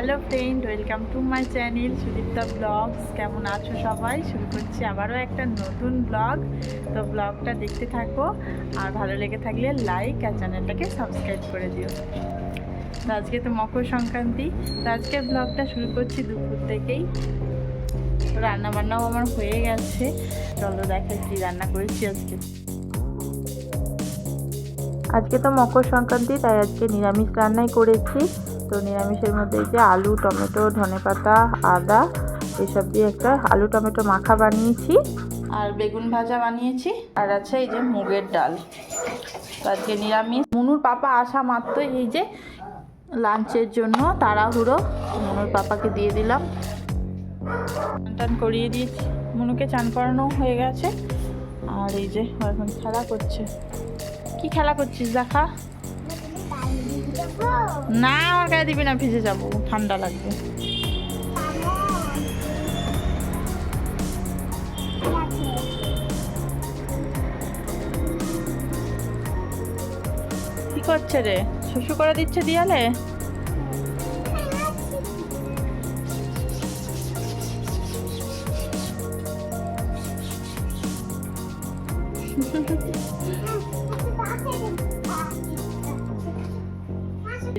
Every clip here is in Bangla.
Hello friend, welcome to my channel Sudipta blogs. কেমন আছো সবাই? শুরু করছি আবারও একটা নতুন ব্লগ। তো ব্লগটা দেখতে থাকো, আর ভালো লেগে থাকলে লাইক আর চ্যানেলটাকে সাবস্ক্রাইব করে দিও। তো আজকে তো মকর সংক্রান্তি, তো আজকের ব্লগটা শুরু করছি দুপুর থেকেই। রান্নাবান্নাও আমার হয়ে গেছে, চলো দেখাই কী রান্না করেছি আজকে। আজকে তো মকর সংক্রান্তি, তাই আজকে নিরামিষ রান্নাই করেছি। তো নিরামিষের মধ্যে যে আলু, টমেটো, ধনেপাতা, আদা এসব দিয়ে একটা আলু টমেটো মাখা বানিয়েছি, আর বেগুন ভাজা বানিয়েছি, আর আছে এই যে মুগের ডাল। তো আজকে নিরামিষ। মুনুর পাপা আসা মাত্রই এই যে লাঞ্চের জন্য তাড়াহুড়ো, মুনুর পাপাকে দিয়ে দিলাম। টান করিয়ে দিয়েছি, মুনুকে চান করানো হয়ে গেছে। আর এই যে এখন খেলা করছে। কি খেলা করছিস দেখা? না, আমার গায়ে দিবি না, ভিজে যাবো, ঠান্ডা লাগবে। কি করছে রে? শুশু করে দিচ্ছে দিয়ালে।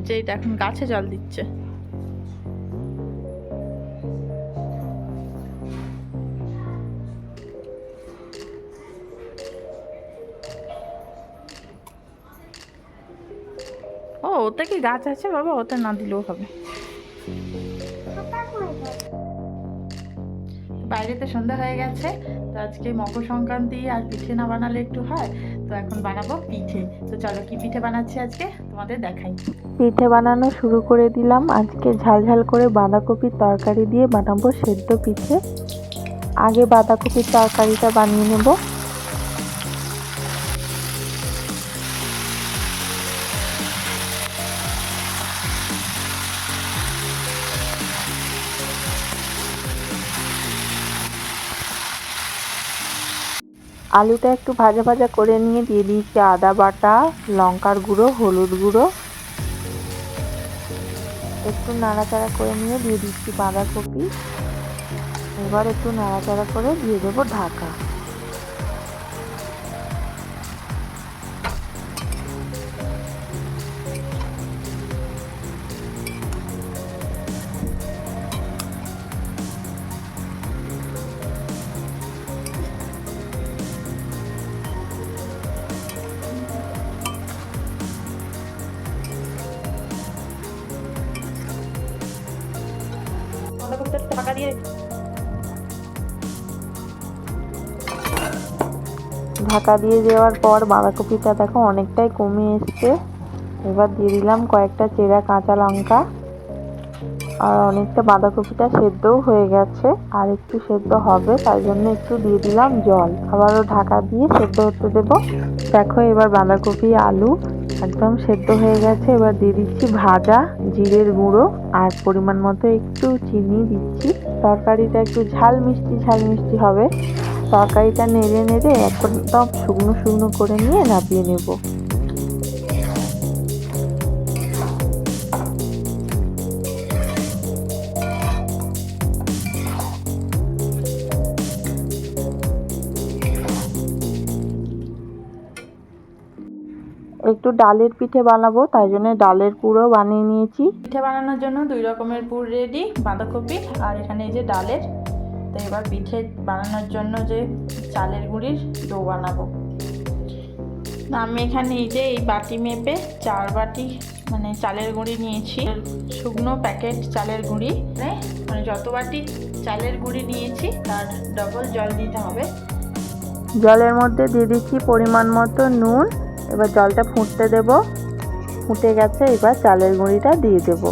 যেটা এখন গাছে জল দিচ্ছে। ও, ওতে কি গাছ আছে বাবা? ওতে না দিলেও হবে। বাইরেতে সন্ধ্যা হয়ে গেছে। তো আজকে মকর সংক্রান্তি, আর পিঠে না বানালে একটু হয়। তো এখন বানাবো পিঠে। তো চলো কি পিঠে বানাচ্ছি আজকে তোমাদের দেখাই। পিঠে বানানো শুরু করে দিলাম। আজকে ঝালঝাল করে বাঁধাকপির তরকারি দিয়ে বানাবো সেদ্ধ পিঠে। আগে বাঁধাকপির তরকারিটা বানিয়ে নেব। আলুটা একটু ভাজা ভাজা করে নিয়ে দিয়ে দিয়েছি আদা বাটা, লঙ্কার গুঁড়ো, হলুদ গুঁড়ো। একটু নাড়াচাড়া করে নিয়ে দিয়ে দিচ্ছি বাঁধাকপি। এবার একটু নাড়াচাড়া করে দিয়ে দেবো ঢাকা। ঢাকা দিয়ে দেওয়ার পর বাঁধাকপিটা দেখো অনেকটাই কমে এসছে। এবার দিয়ে দিলাম কয়েকটা চেরা কাঁচা লঙ্কা। আর অনেকটা বাঁধাকপিটা সেদ্ধও হয়ে গেছে, আর একটু সেদ্ধ হবে, তাই জন্য একটু দিয়ে দিলাম জল। আবারও ঢাকা দিয়ে সেদ্ধ হতে দেব। দেখো এবার বাঁধাকপি, আলু একদম সেদ্ধ হয়ে গেছে। এবার দিয়ে দিচ্ছি ভাজা জিরের গুঁড়ো, আর পরিমাণ মতো একটু চিনি দিচ্ছি। তরকারিটা একটু ঝাল মিষ্টি হবে। তরকারিটা নেড়ে নেড়ে একদম শুকনো শুকনো করে নিয়ে নামিয়ে নেব। একটু ডালের পিঠে বানাবো, তাই জন্য ডালের পুরও বানিয়ে নিয়েছি। পিঠে বানানোর জন্য 2 রকমের পুর রেডি, বাঁধাকপি আর এখানে এই যে ডালের। তো এবার পিঠে বানানোর জন্য যে চালের গুঁড়ির ডো বানাবো। আমি এখানে এই যে এই বাটি মেপে 4 বাটি মানে চালের গুঁড়ি নিয়েছি। শুকনো প্যাকেট চালের গুঁড়ি, মানে যত বাটি চালের গুঁড়ি নিয়েছি তার ডবল জল দিতে হবে। জলের মধ্যে দিয়ে দিচ্ছি পরিমাণ মতো নুন। এবার জলটা ফুটতে দেব। ফুটে গেছে, এবার চালের গুঁড়িটা দিয়ে দেব।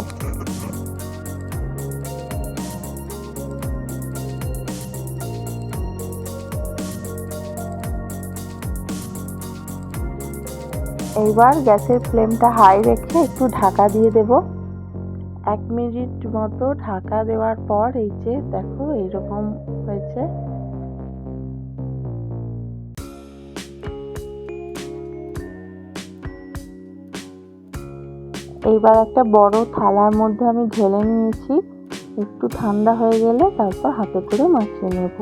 এইবার গ্যাসের ফ্লেমটা হাই রেখে একটু ঢাকা দিয়ে দেব। 1 মিনিট মতো ঢাকা দেওয়ার পর এই যে দেখো এরকম হয়েছে। এইবার একটা বড় থালার মধ্যে আমি ঢেলে নিয়েছি। একটু ঠান্ডা হয়ে গেলে তারপর হাতে করে মাখিয়ে নেব।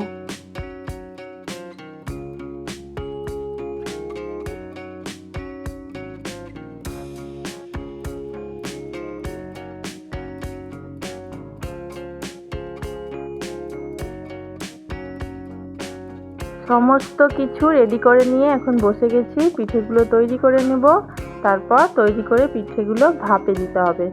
সমস্ত কিছু রেডি করে নিয়ে এখন বসে গেছি পিঠেগুলো তৈরি করে নেব। তারপর তৈরি করে পিঠেগুলো ভাপে দিতে হবে।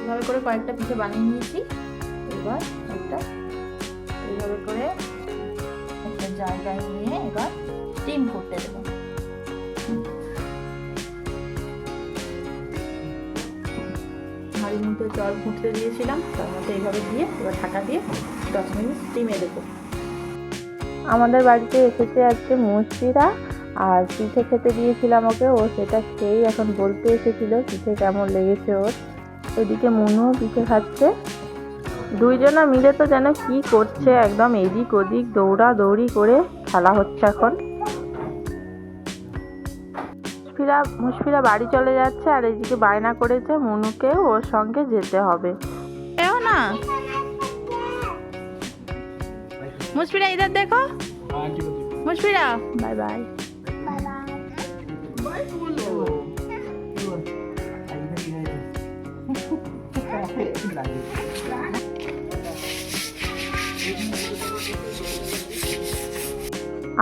এভাবে করে কয়েকটা পিঠে বানিয়ে নিয়েছি। এবার এইভাবে করে একটা জায়গায় নিয়ে এবার স্টিম করতে দেবো। হাঁড়ির মধ্যে জল ফুটতে দিয়েছিলাম, তার মধ্যে এইভাবে দিয়ে এবার ঢাকা দিয়ে 10 মিনিট স্টিমে দেবো। আমাদের বাড়িতে এসেছে আজকে মুশফিরা, আর পিঠে খেতে দিয়েছিলাম ওকে। ও সেটা খেয়েই এখন বলতে এসেছিল পিঠে কেমন লেগেছে ওর। এদিকে মুনু পিঠে খাচ্ছে। দুইজনা মিলে তো যেন কি করছে, একদম এদিক ওদিক দৌড়াদৌড়ি করে খেলা হচ্ছে এখন। মুশফিরা বাড়ি চলে যাচ্ছে, আর এইদিকে বায়না করেছে মুনুকে ওর সঙ্গে যেতে হবে। এও না মুশফিরা, ইধার দেখো মুশফিরা। Bye bye.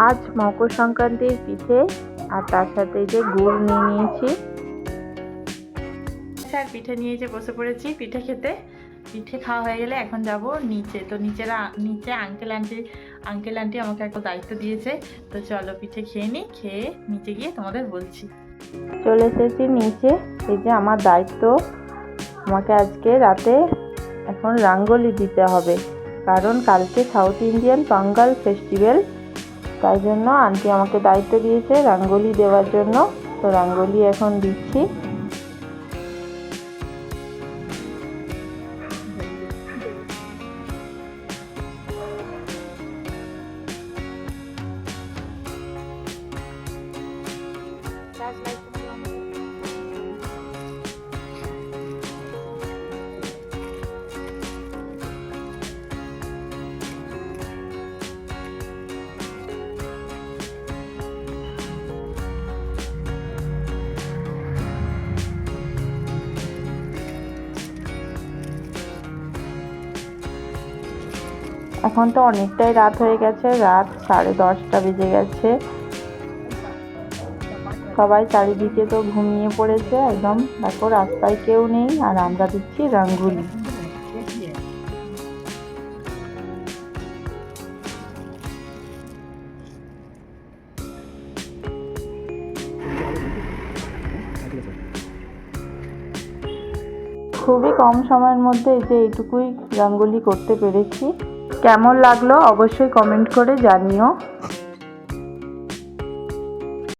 আজ মকর সংক্রান্তির পিঠে, আর তার সাথে যে গুড় নিয়ে নিয়েছি। স্যার পিঠে নিয়ে যে বসে পড়েছি পিঠে খেতে। পিঠে খাওয়া হয়ে গেলে এখন যাব নিচে। তো নিচে আঙ্কেল আন্টি আমাকে একটা দায়িত্ব দিয়েছে। তো চলো পিঠে খেয়ে নিই, খেয়ে নিচে গিয়ে তোমাদের বলছি। চলে এসেছি নিচে। এই যে আমার দায়িত্ব, আমাকে আজকে রাতে এখন রাঙ্গোলি দিতে হবে, কারণ কালকে সাউথ ইন্ডিয়ান পঙ্গল ফেস্টিভ্যাল। তাই জন্য আন্টি আমাকে দায়িত্ব দিয়েছে রাঙ্গোলি দেওয়ার জন্য। তো রাঙ্গোলি এখন দিচ্ছি। এখন তো অনেকটাই রাত হয়ে গেছে, রাত 10:30 বেজে গেছে। সবাই চারিদিকে তো ঘুমিয়ে পড়েছে একদম। দেখো রাস্তায় কেউ নেই, আর আমরা দিচ্ছি রঙ্গোলি। খুবই কম সময়ের মধ্যে এই যে এইটুকুই রঙ্গোলি করতে পেরেছি। কেমন লাগলো অবশ্যই কমেন্ট করে জানিও।